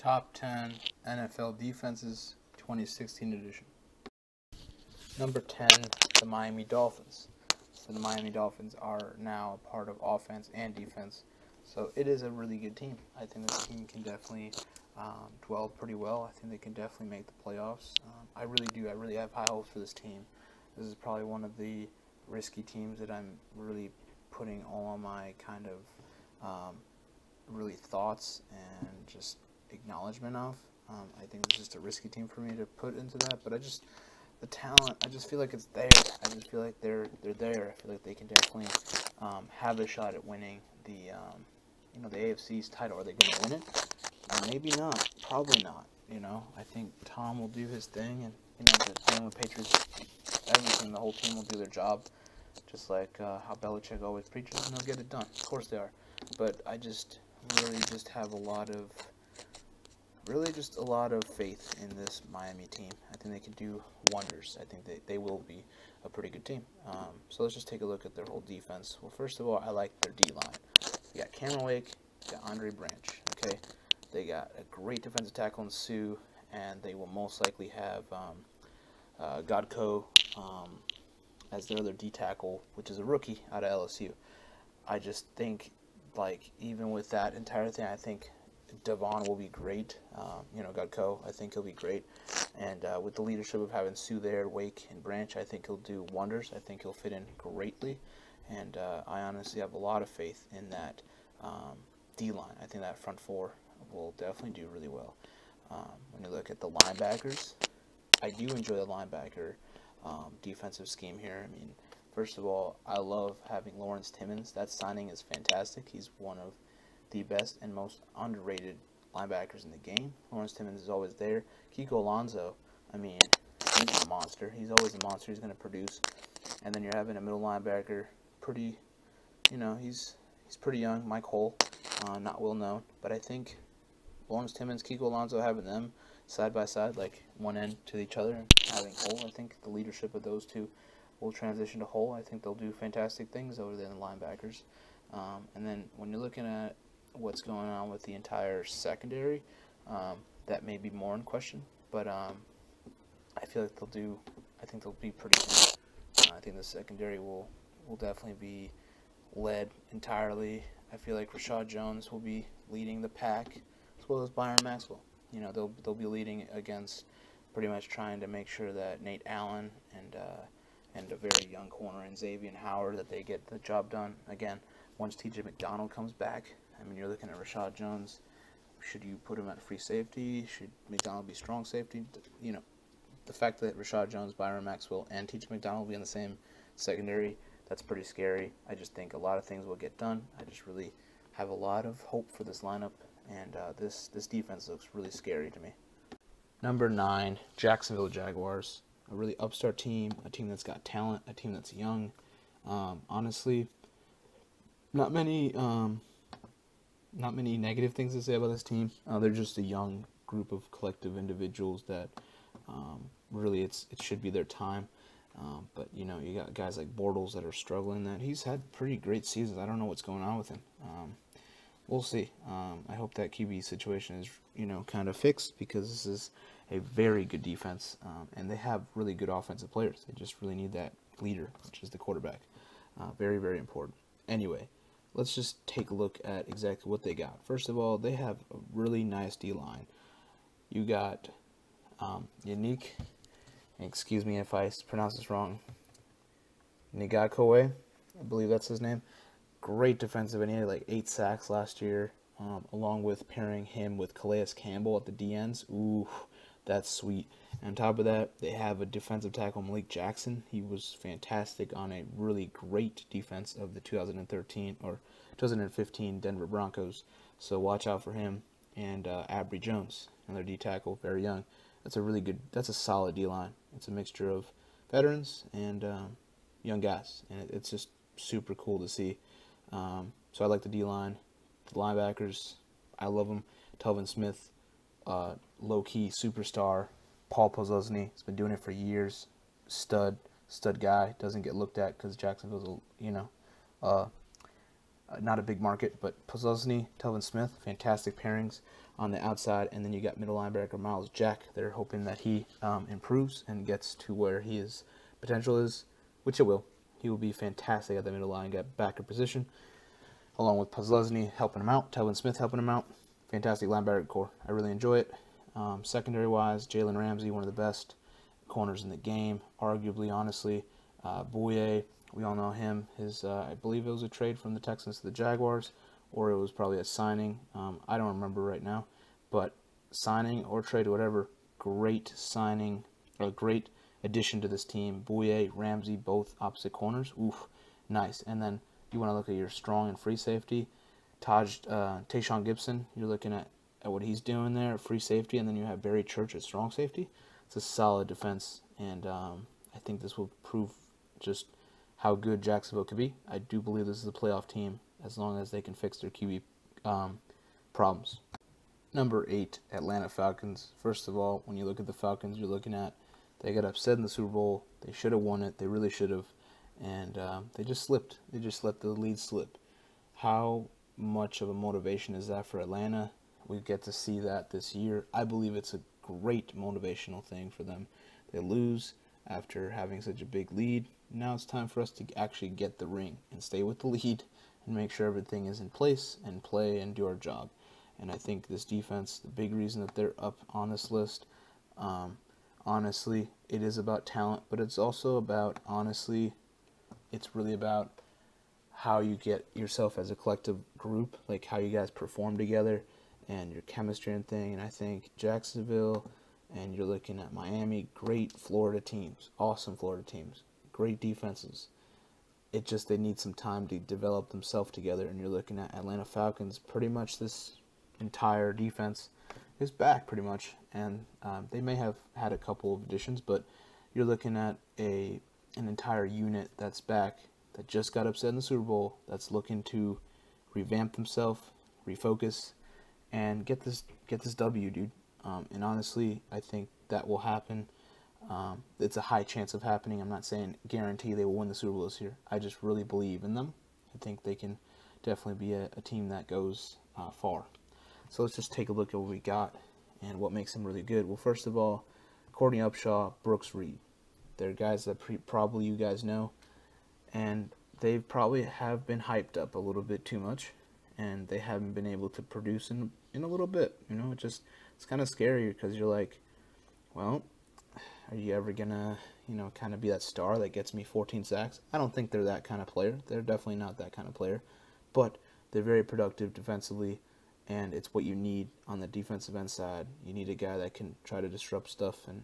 Top 10 NFL Defenses 2016 edition. Number 10, the Miami Dolphins. So the Miami Dolphins are now a part of offense and defense. So it is a really good team. I think this team can definitely dwell pretty well. I think they can definitely make the playoffs. I really do. I really have high hopes for this team. This is probably one of the risky teams that I'm really putting all of my kind of really thoughts and just acknowledgement of. I think it's just a risky team for me to put into that, but the talent, I just feel like it's there. I just feel like they're there. I feel like they can definitely have a shot at winning the the AFC's title. Are they going to win it? Maybe not. Probably not. I think Tom will do his thing, and the New England Patriots, everything, the whole team will do their job, just like how Belichick always preaches, and they'll get it done. Of course they are, but I just really just have a lot of faith in this Miami team. I think they can do wonders. I think they will be a pretty good team. So let's just take a look at their whole defense. Well, first of all, I like their D-line. You got Cameron Wake, you got Andre Branch, okay? They got a great defensive tackle in Sue, and they will most likely have Godko as their other D-tackle, which is a rookie out of LSU. I just think, even with that entire thing, I think Devon will be great. Godko, I think he'll be great. And with the leadership of having Sue there, Wake, and Branch, I think he'll do wonders. I think he'll fit in greatly. And I honestly have a lot of faith in that D-line. I think that front four will definitely do really well. When you look at the linebackers, I do enjoy the linebacker defensive scheme here. I mean, first of all, I love having Lawrence Timmons. That signing is fantastic. He's one of the best and most underrated linebackers in the game. Lawrence Timmons is always there. Kiko Alonso, I mean, he's a monster. He's always a monster. He's going to produce. And then you're having a middle linebacker, he's pretty young. Mike Hole, not well known. But I think Lawrence Timmons, Kiko Alonso, having them side by side, like one end to each other, and having Hole, I think the leadership of those two will transition to Hole. I think they'll do fantastic things over there in the linebackers. And then when you're looking at what's going on with the entire secondary, that may be more in question, but I feel like they'll be pretty good. I think the secondary will definitely be led entirely. I feel like Rashad Jones will be leading the pack, as well as Byron Maxwell. They'll be leading against pretty much trying to make sure that Nate Allen and a very young corner in Xavier Howard, that they get the job done. Again, once TJ McDonald comes back, I mean, you're looking at Rashad Jones. Should you put him at free safety? Should McDonald be strong safety? The fact that Rashad Jones, Byron Maxwell, and TJ McDonald will be in the same secondary, that's pretty scary. I just think a lot of things will get done. I just really have a lot of hope for this lineup, and this defense looks really scary to me. Number 9, Jacksonville Jaguars. A really upstart team, a team that's got talent, a team that's young. Honestly, not many negative things to say about this team. They're just a young group of collective individuals that really it should be their time. But you got guys like Bortles that are struggling. That he's had pretty great seasons. I don't know what's going on with him. We'll see. I hope that QB situation is kind of fixed, because this is a very good defense, and they have really good offensive players. They just really need that leader, which is the quarterback. Very, very important. Anyway, let's just take a look at exactly what they got. First of all, they have a really nice D-line. You got Unique, excuse me if I pronounce this wrong, Ngakoue, I believe that's his name. Great defensive, and he had like 8 sacks last year, along with pairing him with Calais Campbell at the D-ends. Ooh, that's sweet. And on top of that, they have a defensive tackle, Malik Jackson. He was fantastic on a really great defense of the 2015 Denver Broncos. So watch out for him. And Abry Jones, another D-tackle, very young. That's a solid D-line. It's a mixture of veterans and young guys, and it's just super cool to see. So I like the D-line. The linebackers, I love them. Telvin Smith, low-key superstar. Paul Posluszny has been doing it for years. Stud guy. Doesn't get looked at because Jacksonville's, Not a big market, but Posluszny, Telvin Smith, fantastic pairings on the outside. And then you got middle linebacker Miles Jack. They're hoping that he improves and gets to where his potential is, which it will. He will be fantastic at the middle linebacker position, along with Posluszny helping him out, Telvin Smith helping him out. Fantastic linebacker core. I really enjoy it. Secondary-wise, Jalen Ramsey, one of the best corners in the game, arguably, honestly. Bouye, we all know him. I believe it was a trade from the Texans to the Jaguars, or it was probably a signing. I don't remember right now, but signing or trade, whatever, great signing, or great addition to this team. Bouye, Ramsey, both opposite corners. Oof, nice. And then you want to look at your strong and free safety. Tayshaun Gibson, you're looking at what he's doing there, free safety, and then you have Barry Church at strong safety. It's a solid defense, and I think this will prove just how good Jacksonville could be. I do believe this is a playoff team as long as they can fix their QB problems. Number 8, Atlanta Falcons. First of all, when you look at the Falcons, you're looking at they got upset in the Super Bowl. They should have won it. They really should have, and they just slipped. They just let the lead slip. How much of a motivation is that for Atlanta? We get to see that this year. I believe it's a great motivational thing for them. They lose after having such a big lead. Now it's time for us to actually get the ring and stay with the lead and make sure everything is in place and play and do our job. And I think this defense, the big reason that they're up on this list, honestly, it is about talent, but it's also about, honestly, it's really about how you get yourself as a collective group, like how you guys perform together and your chemistry and thing. And I think Jacksonville, and you're looking at Miami, great Florida teams, awesome Florida teams, great defenses. It just, they need some time to develop themselves together. And you're looking at Atlanta Falcons, pretty much this entire defense is back pretty much. And they may have had a couple of additions, but you're looking at an entire unit that's back, that just got upset in the Super Bowl, that's looking to revamp themselves, refocus, and get this W, dude. And honestly, I think that will happen. It's a high chance of happening. I'm not saying guarantee they will win the Super Bowl this year. I just really believe in them. I think they can definitely be a team that goes far. So let's just take a look at what we got and what makes them really good. Well, first of all, Courtney Upshaw, Brooks Reed. They're guys that probably you guys know, and they probably have been hyped up a little bit too much, and they haven't been able to produce in a little bit. You know, it's kind of scary because you're like, well, are you ever gonna, kind of be that star that gets me 14 sacks? I don't think they're that kind of player. They're definitely not that kind of player, but they're very productive defensively, and it's what you need on the defensive end side. You need a guy that can try to disrupt stuff and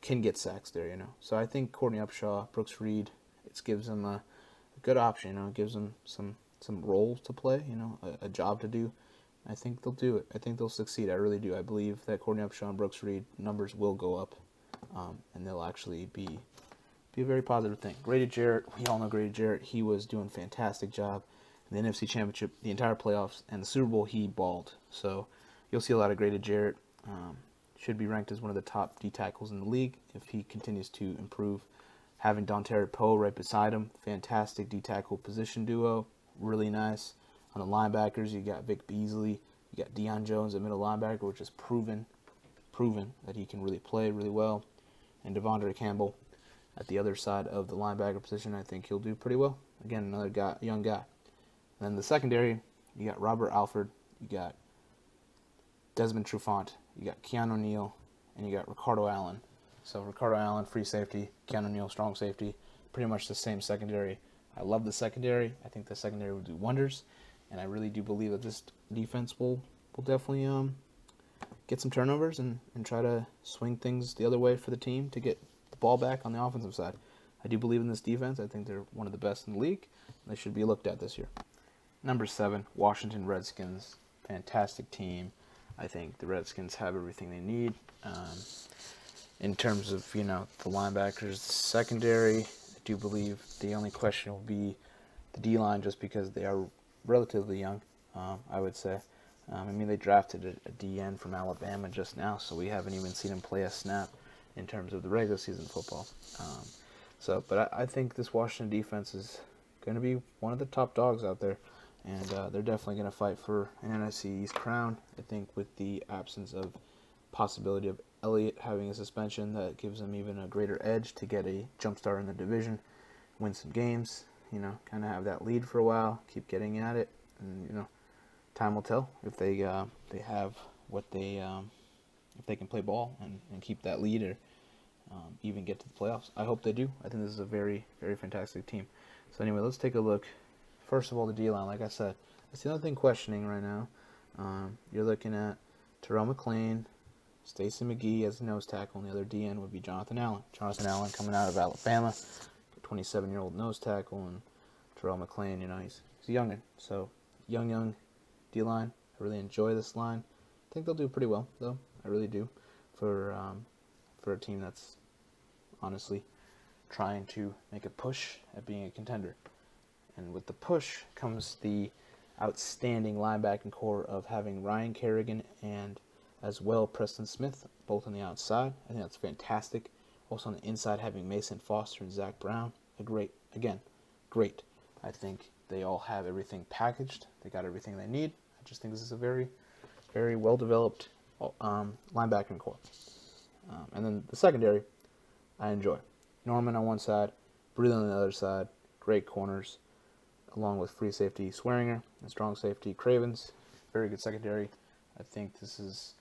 can get sacks there, So I think Courtney Upshaw, Brooks Reed, it gives them a good option, It gives them some role to play, a job to do. I think they'll do it. I think they'll succeed. I really do. I believe that Courtney Upshaw and Brooks Reed numbers will go up, and they'll actually be a very positive thing. Grady Jarrett, we all know Grady Jarrett. He was doing a fantastic job in the NFC Championship, the entire playoffs, and the Super Bowl. He balled. So you'll see a lot of Grady Jarrett. Should be ranked as one of the top D tackles in the league if he continues to improve. Having Dontari Poe right beside him, fantastic D tackle position duo, really nice. On the linebackers, you got Vic Beasley, you got Deion Jones at middle linebacker, which is proven that he can really play really well. And Devondre Campbell at the other side of the linebacker position, I think he'll do pretty well. Again, another guy, young guy. And then the secondary, you got Robert Alford, you got Desmond Trufant, you got Keanu Neal, and you got Ricardo Allen. So Ricardo Allen, free safety, Keanu Neal, strong safety, pretty much the same secondary. I love the secondary. I think the secondary will do wonders, and I really do believe that this defense will definitely get some turnovers and try to swing things the other way for the team to get the ball back on the offensive side. I do believe in this defense. I think they're one of the best in the league. They should be looked at this year. Number 7, Washington Redskins. Fantastic team. I think the Redskins have everything they need. In terms of, the linebackers, the secondary, I do believe the only question will be the D-line just because they are relatively young, I would say. They drafted a DN from Alabama just now, so we haven't even seen him play a snap in terms of the regular season football. But I think this Washington defense is going to be one of the top dogs out there, and they're definitely going to fight for an NFC East crown. I think with the absence of possibility of Elliott having a suspension, that gives them even a greater edge to get a jump start in the division, win some games, kind of have that lead for a while, keep getting at it, and time will tell if they have what they if they can play ball and keep that lead, or even get to the playoffs. I hope they do. I think this is a very, very fantastic team. So anyway, let's take a look. First of all, the D-line, like I said, that's the only thing questioning right now. You're looking at Terrell McClain, Stacey McGee as the nose tackle, and the other DN would be Jonathan Allen. Jonathan Allen coming out of Alabama, 27-year-old nose tackle, and Terrell McClain, he's a youngin'. So young D-line. I really enjoy this line. I think they'll do pretty well, though. I really do, for a team that's honestly trying to make a push at being a contender. And with the push comes the outstanding linebacking core of having Ryan Kerrigan and as well Preston Smith, both on the outside. I think that's fantastic. Also on the inside, having Mason Foster and Zach Brown. Great. I think they all have everything packaged. They got everything they need. I just think this is a very, very well-developed linebacking core. And then the secondary, I enjoy. Norman on one side, Breland on the other side. Great corners, along with free safety Swearinger and strong safety Cravens. Very good secondary. I think this is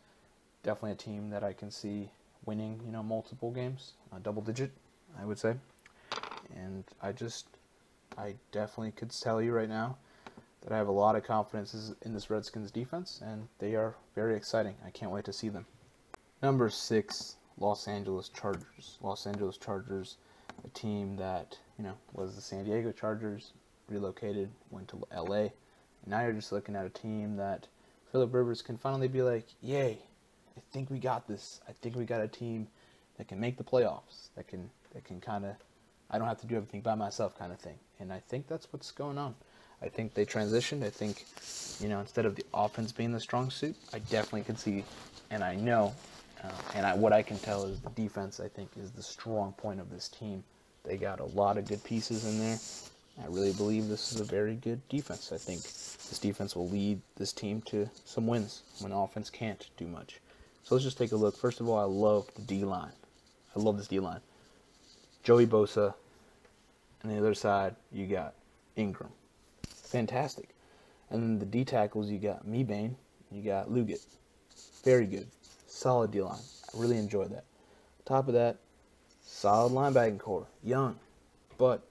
definitely a team that I can see winning, multiple games, double digit, I would say. And I definitely could tell you right now that I have a lot of confidence in this Redskins defense, and they are very exciting. I can't wait to see them. Number 6, Los Angeles Chargers. Los Angeles Chargers, a team that, was the San Diego Chargers, relocated, went to LA. And now you're just looking at a team that Phillip Rivers can finally be like, yay, I think we got this. I think we got a team that can make the playoffs, that can kind of, I don't have to do everything by myself kind of thing. And I think that's what's going on. I think they transitioned. I think, instead of the offense being the strong suit, I definitely can see, and I know, what I can tell is the defense, I think, is the strong point of this team. They got a lot of good pieces in there. I really believe this is a very good defense. I think this defense will lead this team to some wins when the offense can't do much. So let's just take a look. First of all, I love the D-line. I love this D-line. Joey Bosa, and the other side, you got Ingram. Fantastic. And then the D tackles, you got Mebane, you got Luggett. Very good. Solid D-line. I really enjoyed that. Top of that, solid linebacking core. Young, but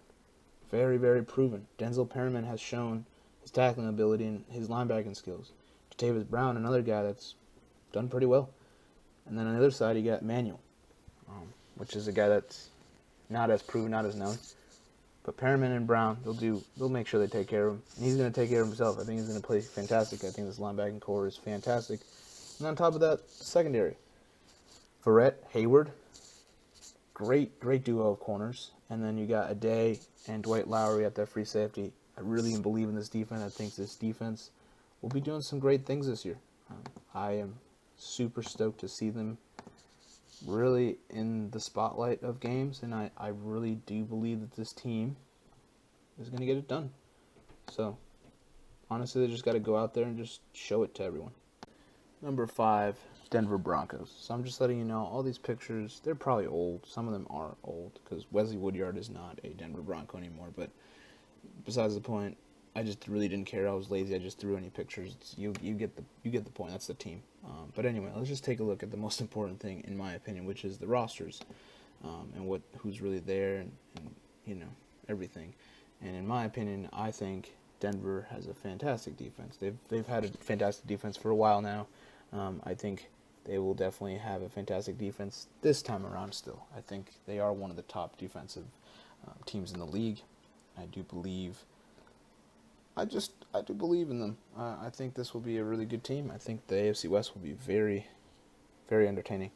very, very proven. Denzel Perryman has shown his tackling ability and his linebacking skills. Jatavis Brown, another guy that's done pretty well. And then on the other side, you got Manuel, which is a guy that's not as proven, not as known. But Perriman and Brown, they'll make sure they take care of him. And he's going to take care of himself. I think he's going to play fantastic. I think this linebacking core is fantastic. And on top of that, secondary. Verrett, Hayward, great duo of corners. And then you got Ade and Dwight Lowry at their free safety. I really believe in this defense. I think this defense will be doing some great things this year. I am super stoked to see them really in the spotlight of games, and I really do believe that this team is going to get it done. So, honestly, they just got to go out there and just show it to everyone. Number 5, Denver Broncos. So I'm just letting you know, all these pictures, they're probably old. Some of them are old, because Wesley Woodyard is not a Denver Bronco anymore. But besides the point, I just really didn't care. I was lazy. I just threw any pictures. You get the point. That's the team. But anyway, let's just take a look at the most important thing, in my opinion, which is the rosters, and who's really there, and everything. And in my opinion, I think Denver has a fantastic defense. They've had a fantastic defense for a while now. I think they will definitely have a fantastic defense this time around. Still, I think they are one of the top defensive teams in the league. I do believe in them. I think this will be a really good team. I think the AFC West will be very, very entertaining.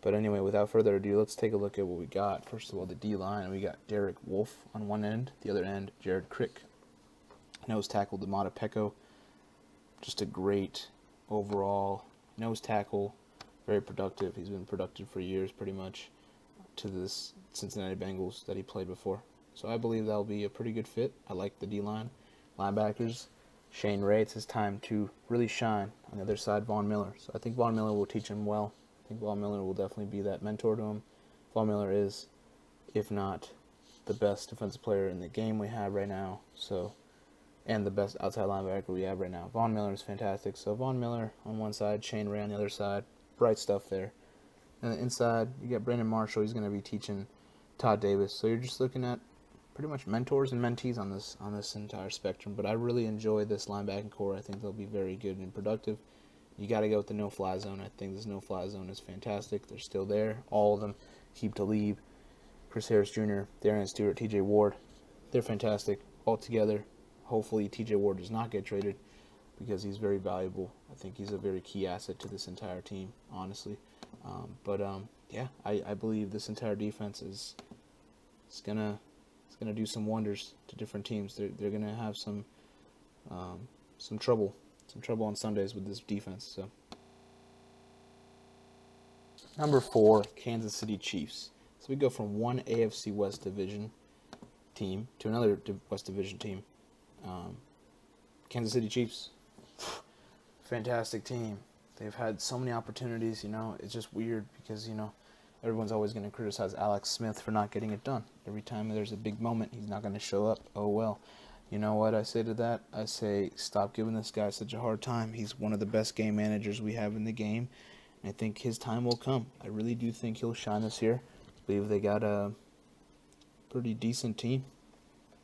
But anyway, without further ado, let's take a look at what we got. First of all, the D-line. We got Derek Wolfe on one end. The other end, Jared Crick. Nose tackle, Damata Pecco. Just a great overall nose tackle. Very productive. He's been productive for years, pretty much, to this Cincinnati Bengals that he played before. So I believe that'll be a pretty good fit. I like the D-line. Linebackers, Shane Ray. It's his time to really shine. On the other side, Von Miller. So I think Von Miller will teach him well. I think Von Miller will definitely be that mentor to him. Von Miller is, if not the best defensive player in the game we have right now, and the best outside linebacker we have right now. Von Miller is fantastic. So Von Miller on one side, Shane Ray on the other side. Bright stuff there. And inside, you got Brandon Marshall. He's going to be teaching Todd Davis. So you're just looking at pretty much mentors and mentees on this entire spectrum. But I really enjoy this linebacking core. I think they'll be very good and productive. You got to go with the no-fly zone. I think this no-fly zone is fantastic. They're still there. All of them. Keep Talib, Chris Harris Jr., Darian Stewart, T.J. Ward. They're fantastic all together. Hopefully T.J. Ward does not get traded because he's very valuable. I think he's a very key asset to this entire team, honestly. Yeah, I believe this entire defense is gonna do some wonders to different teams. They're gonna have some trouble on Sundays with this defense. So number 4, Kansas City Chiefs. So we go from one AFC West Division team to another West Division team. Kansas City Chiefs, fantastic team. They've had so many opportunities, it's just weird because, everyone's always going to criticize Alex Smith for not getting it done. Every time there's a big moment, he's not going to show up. Oh, well. You know what I say to that? I say, stop giving this guy such a hard time. He's one of the best game managers we have in the game. And I think his time will come. I really do think he'll shine this year. I believe they got a pretty decent team.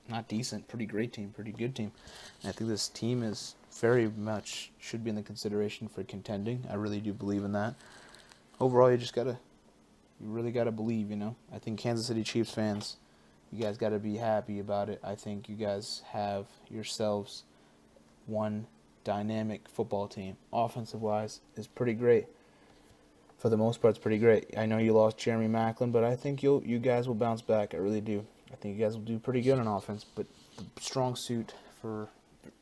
Not decent, pretty great team, pretty good team. And I think this team is very much should be in the consideration for contending. I really do believe in that. Overall, you really gotta believe, I think Kansas City Chiefs fans, you guys gotta be happy about it. I think you guys have yourselves one dynamic football team. Offensive-wise, is pretty great. For the most part, it's pretty great. I know you lost Jeremy Maclin, but I think you guys will bounce back. I really do. I think you guys will do pretty good on offense, but the strong suit for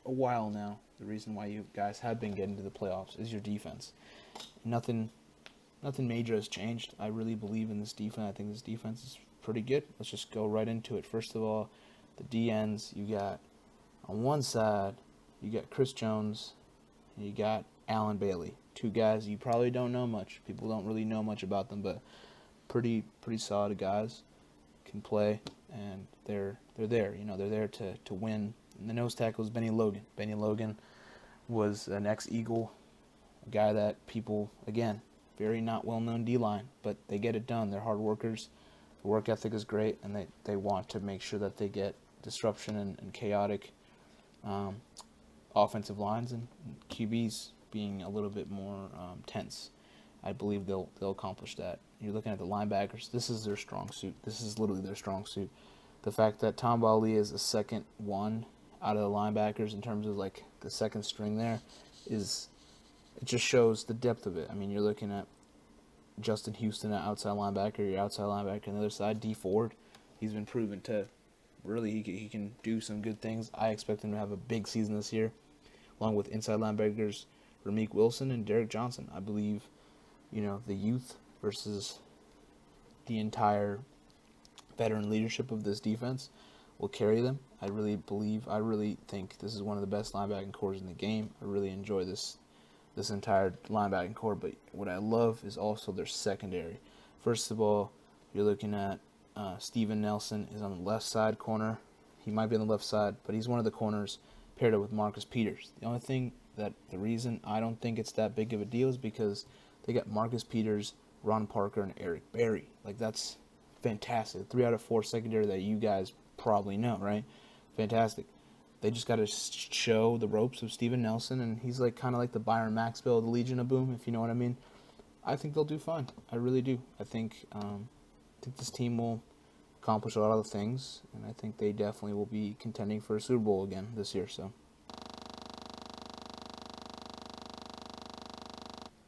a while now, the reason why you guys have been getting to the playoffs is your defense. Nothing major has changed. I really believe in this defense. I think this defense is pretty good. Let's just go right into it. First of all, the DNs, you got on one side, you got Chris Jones, and you got Alan Bailey. Two guys you probably don't know much. People don't really know much about them, but pretty solid guys, can play, and they're there. They're there to win. And the nose tackle is Benny Logan. Benny Logan was an ex-Eagle, a guy that people, again, very not well-known D-line, but they get it done. They're hard workers. The work ethic is great, and they want to make sure that they get disruption and chaotic offensive lines and QBs being a little bit more tense. I believe they'll accomplish that. You're looking at the linebackers. This is their strong suit. This is literally their strong suit. The fact that Tom Bali is the second one out of the linebackers in terms of like the second string there it just shows the depth of it. I mean, you're looking at Justin Houston at outside linebacker, your outside linebacker on the other side, D Ford. He's been proven to really he can do some good things. I expect him to have a big season this year, along with inside linebackers Ramik Wilson and Derek Johnson. I believe, the youth versus the entire veteran leadership of this defense will carry them. I really think this is one of the best linebacking cores in the game. I really enjoy this entire linebacking core, but what I love is also their secondary. First of all, you're looking at Steven Nelson is on the left side corner. He might be on the left side, but he's one of the corners paired up with Marcus Peters. The reason I don't think it's that big of a deal is because they got Marcus Peters, Ron Parker, and Eric Berry. Like, that's fantastic. 3 out of 4 secondary that you guys probably know, right? Fantastic. They just got to show the ropes of Steven Nelson, and he's kind of like the Byron Maxwell of the Legion of Boom, if you know what I mean. I think they'll do fine. I really do. I think this team will accomplish a lot of things, and I think they definitely will be contending for a Super Bowl again this year. So,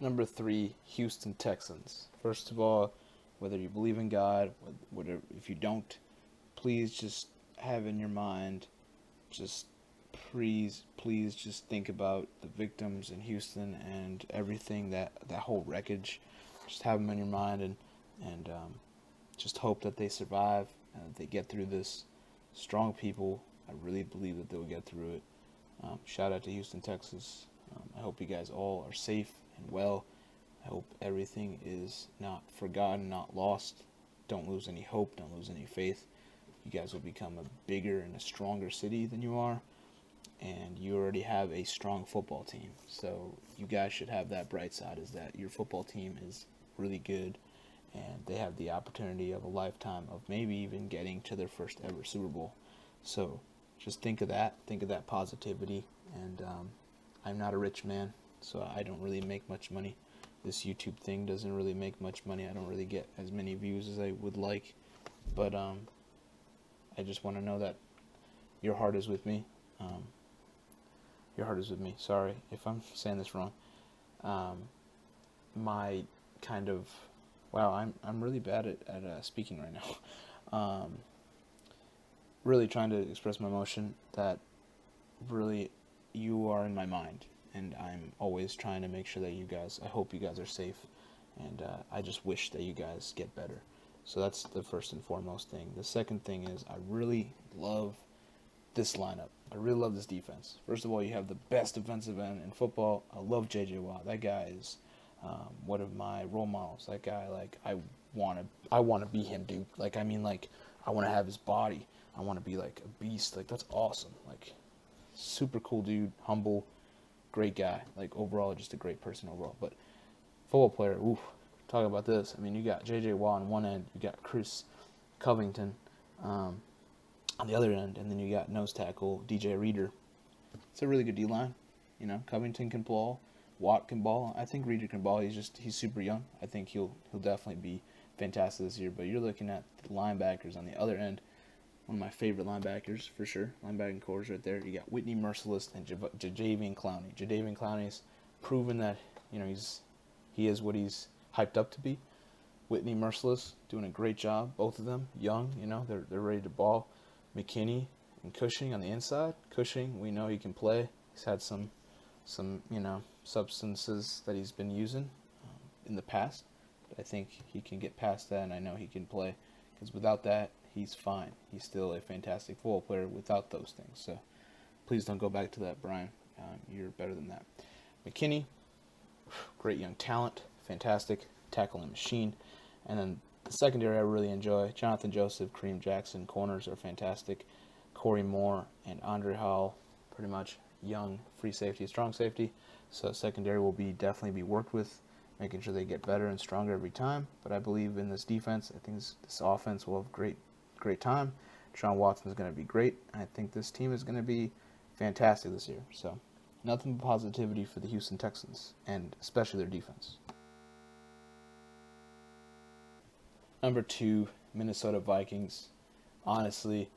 number 3, Houston Texans. First of all, whether you believe in God, if you don't, please just have in your mind, please just think about the victims in Houston and everything, that whole wreckage. Just have them in your mind and just hope that they survive and that they get through this. Strong people, I really believe that they'll get through it. Shout out to Houston, Texas. I hope you guys all are safe and well. I hope everything is not forgotten, not lost. Don't lose any hope. Don't lose any faith. You guys will become a bigger and a stronger city than you are. And you already have a strong football team. So you guys should have that bright side, is that your football team is really good. And they have the opportunity of a lifetime of maybe even getting to their first ever Super Bowl. So just think of that. Think of that positivity. And I'm not a rich man, so I don't really make much money. This YouTube thing doesn't really make much money. I don't really get as many views as I would like. But I just want to know that your heart is with me. Your heart is with me. Sorry if I'm saying this wrong. My kind of... Wow, I'm really bad at speaking right now. Really trying to express my emotion that really you are in my mind. And I'm always trying to make sure that you guys, I hope you guys are safe. And I just wish that you guys get better. So that's the first and foremost thing. The second thing is I really love this lineup. I really love this defense. First of all, you have the best defensive end in football. I love J.J. Watt. That guy is one of my role models. That guy, like, I want to be him, dude. Like, I mean, like, I want to have his body. I want to be, like, a beast. Like, that's awesome. Like, super cool dude, humble, great guy. Like, overall, just a great person overall. But football player, oof, talk about this. I mean, you got J.J. Watt on one end. You got Chris Covington on the other end. And then you got nose tackle DJ Reader. It's a really good D-line. You know, Covington can ball. Watt can ball. I think Reader can ball. He's super young. I think he'll definitely be fantastic this year. But you're looking at the linebackers on the other end. One of my favorite linebackers, for sure. Linebacking cores right there. You got Whitney Merciless and Jadeveon Clowney. Jadeveon Clowney's proven that, you know, he is what he's hyped up to be. Whitney Merciless doing a great job. Both of them young, you know, they're ready to ball. McKinney and Cushing on the inside. Cushing, we know he can play. He's had some you know, substances that he's been using in the past. But I think he can get past that, and I know he can play. Because without that, he's fine. He's still a fantastic football player without those things. So please don't go back to that, Brian. You're better than that. McKinney, great young talent, fantastic tackling machine. And then the secondary I really enjoy. Jonathan Joseph, Kareem Jackson, corners are fantastic. Corey Moore and Andre Hall, pretty much young free safety, strong safety. So secondary will definitely be worked with, making sure they get better and stronger every time. But I believe in this defense. I think this offense will have great time. Deshaun Watson is going to be great. I think this team is going to be fantastic this year. So nothing but positivity for the Houston Texans, and especially their defense. Number 2, Minnesota Vikings. Honestly,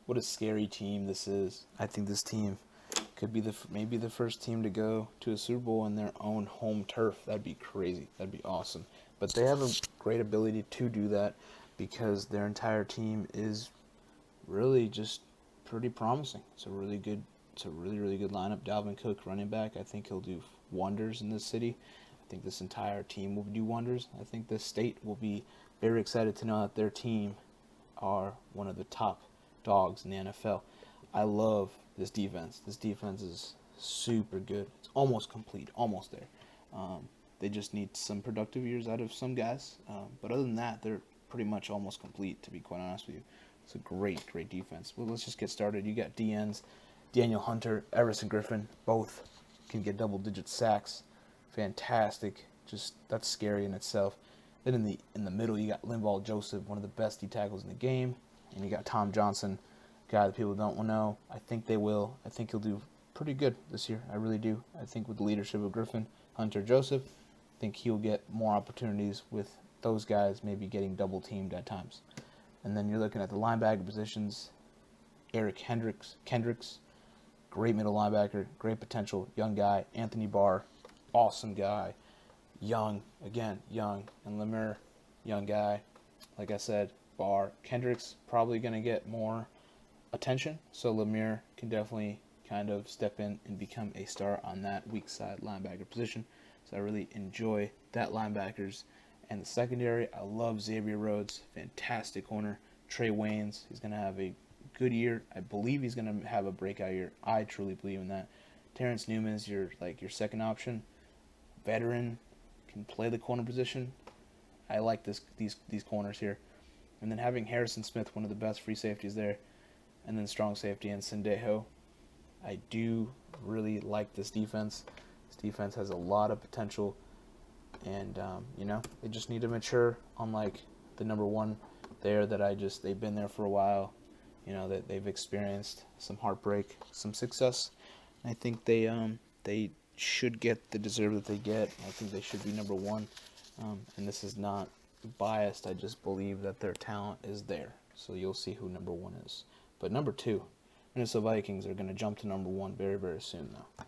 what a scary team this is. I think this team could be maybe the first team to go to a Super Bowl in their own home turf. That'd be crazy. That'd be awesome. But they have a great ability to do that because their entire team is really just pretty promising. It's a really really good lineup. Dalvin Cook, running back, I think he'll do wonders in this city. I think this entire team will do wonders. I think the state will be very excited to know that their team are one of the top dogs in the NFL. I love this defense. This defense is super good. It's almost complete, almost there. They just need some productive years out of some guys. But other than that, they're pretty much almost complete, to be quite honest with you. It's a great defense. Well, let's just get started. You got DNs, Daniel Hunter, Everson Griffin. Both can get double-digit sacks. Fantastic. Just, that's scary in itself. Then in the middle, you got Linval Joseph, one of the best D tackles in the game. And you got Tom Johnson, guy that people don't know. I think they will. I think he'll do pretty good this year. I really do. I think with the leadership of Griffin, Hunter, Joseph, I think he'll get more opportunities with those guys maybe getting double-teamed at times. And then you're looking at the linebacker positions. Eric Kendricks, great middle linebacker, great potential, young guy. Anthony Barr, awesome guy. Young, again, young. And Lemire, young guy. Like I said, Barr. Kendricks probably going to get more attention, so Lemire can definitely kind of step in and become a star on that weak side linebacker position. So I really enjoy that linebackers. And the secondary, I love Xavier Rhodes, fantastic corner. Trey Waynes, he's going to have a good year. I believe he's going to have a breakout year. I truly believe in that. Terrence Newman is your second option. Veteran, can play the corner position. I like these corners here. And then having Harrison Smith, one of the best free safeties there, and then strong safety in Sendejo. I do really like this defense. This defense has a lot of potential, and they just need to mature. Unlike the number one there, they've been there for a while. That they've experienced some heartbreak, some success. I think they should get the deserve that they get. I think they should be number one. And this is not biased. I just believe that their talent is there. So you'll see who number one is. But number two, Minnesota Vikings are going to jump to number one very, very soon, though.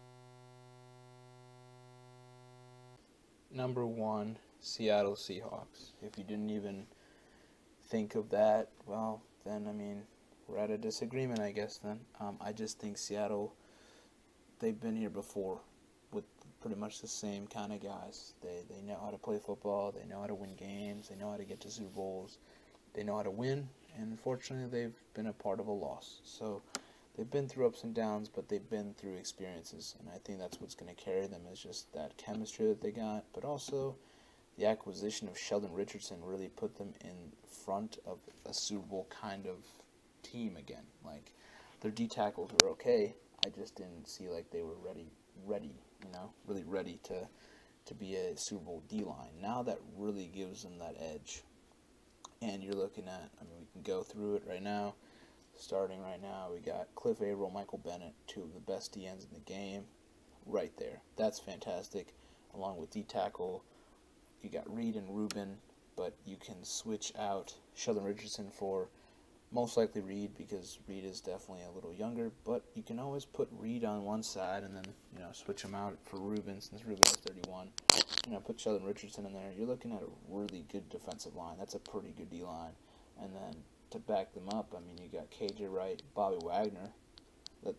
Number one, Seattle Seahawks. If you didn't even think of that, well, then, we're at a disagreement, I guess, then. I just think Seattle, they've been here before with pretty much the same kind of guys. They know how to play football. They know how to win games. They know how to get to Super Bowls. They know how to win, and unfortunately, they've been a part of a loss. So they've been through ups and downs, but they've been through experiences, and I think that's what's going to carry them is just that chemistry that they got, but also the acquisition of Sheldon Richardson really put them in front of a Super Bowl kind of team again. Like, their D tackles were okay. I just didn't see like they were ready, really ready to be a Super Bowl D-line. Now that really gives them that edge. And you're looking at, we can go through it right now. Starting right now, we got Cliff Averill, Michael Bennett, two of the best DNs in the game, right there. That's fantastic. Along with D-tackle, you got Reed and Rubin, but you can switch out Sheldon Richardson for most likely Reed, because Reed is definitely a little younger, but you can always put Reed on one side and then, switch him out for Rubin, since Rubin is 31. Put Sheldon Richardson in there. You're looking at a really good defensive line. That's a pretty good D-line. And then to back them up, you got KJ Wright, Bobby Wagner, that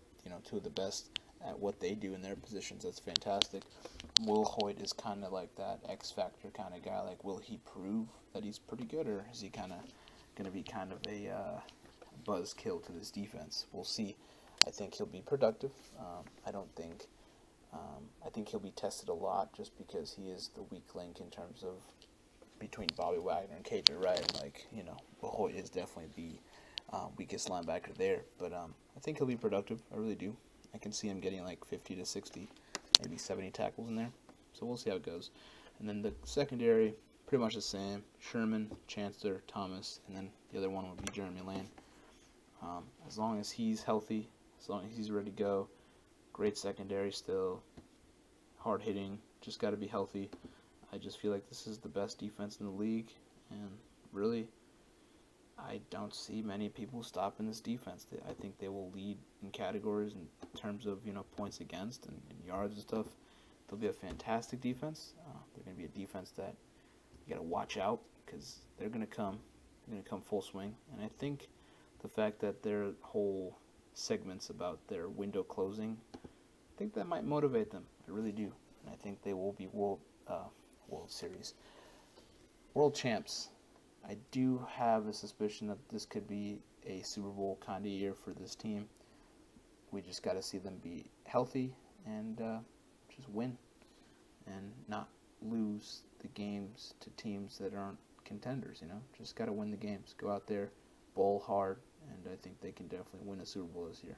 two of the best at what they do in their positions. That's fantastic. Will Hoyt is kind of like that X-factor kind of guy. Like, will he prove that he's pretty good, or is he kind of going to be kind of a buzzkill to this defense? We'll see. I think he'll be productive. I think he'll be tested a lot just because he is the weak link in terms of between Bobby Wagner and KJ Wright. Will Hoyt is definitely the weakest linebacker there. But I think he'll be productive. I really do. I can see him getting like 50 to 60, maybe 70 tackles in there. So we'll see how it goes. And then the secondary, pretty much the same. Sherman, Chancellor, Thomas, and then the other one would be Jeremy Lane. As long as he's healthy, as long as he's ready to go, great secondary still, hard hitting, just got to be healthy. I just feel like this is the best defense in the league, and really, I don't see many people stopping this defense. I think they will lead in categories in terms of points against and yards and stuff. They'll be a fantastic defense. They're going to be a defense that you got to watch out, because they're going to come full swing. And I think the fact that their whole segments about their window closing, I think that might motivate them. I really do. And I think they will be World Series world champs. I do have a suspicion that this could be a Super Bowl kind of year for this team. We just got to see them be healthy and just win and not lose the games to teams that aren't contenders. Just got to win the games. Go out there, bowl hard, and I think they can definitely win a Super Bowl this year.